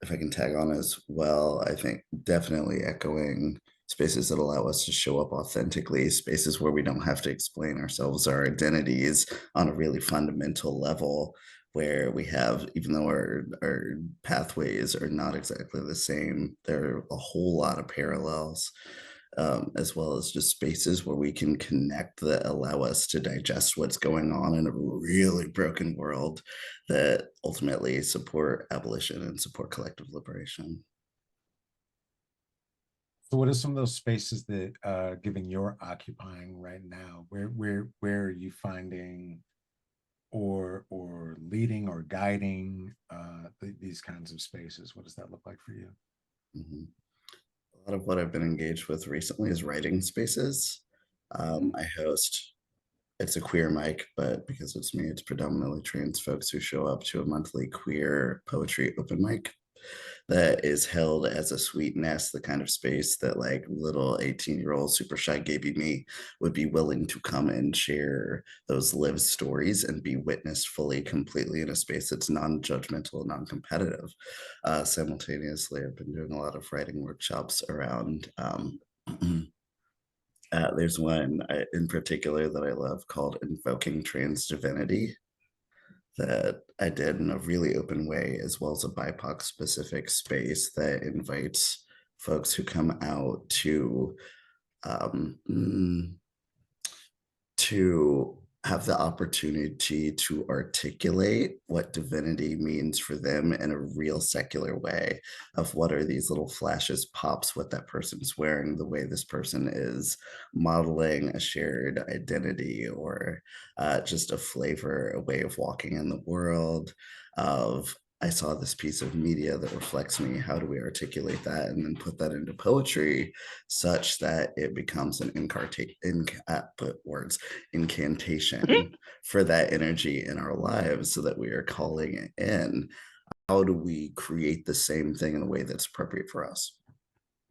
if I can tag on as well, I think definitely echoing spaces that allow us to show up authentically, spaces where we don't have to explain ourselves, our identities on a really fundamental level, where we have, even though our pathways are not exactly the same, there are a whole lot of parallels, as well as just spaces where we can connect that allow us to digest what's going on in a really broken world that ultimately support abolition and support collective liberation. So what are some of those spaces that given you're occupying right now? Where are you finding or leading or guiding these kinds of spaces? What does that look like for you? Mhm. A lot of what I've been engaged with recently is writing spaces. Mhm. I host, it's a queer mic, but because it's me, it's predominantly trans folks who show up to a monthly queer poetry open mic that is held as a sweet nest, the kind of space that like little 18-year-old super shy baby me would be willing to come and share those lived stories and be witnessed fully, completely in a space that's non-judgmental and non-competitive. Simultaneously, I've been doing a lot of writing workshops around there's one in particular that I love called Invoking Trans Divinity that I did in a really open way, as well as a BIPOC specific space that invites folks who come out um, mm, to have the opportunity to articulate what divinity means for them in a real secular way of what are these little flashes, pops, what that person's wearing, the way this person is modeling a shared identity or just a flavor, a way of walking in the world of I saw this piece of media that reflects me. How do we articulate that and then put that into poetry such that it becomes an put words incantation for that energy in our lives so that we are calling it in. How do we create the same thing in a way that's appropriate for us?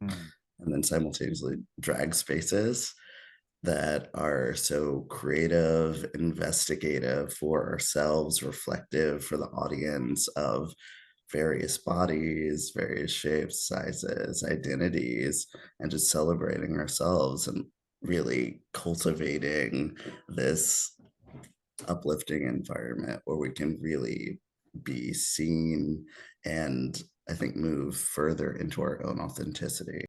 Mm. And then simultaneously drag spaces that are so creative, investigative for ourselves, reflective for the audience of various bodies, various shapes, sizes, identities, and just celebrating ourselves and really cultivating this uplifting environment where we can really be seen and I think move further into our own authenticity.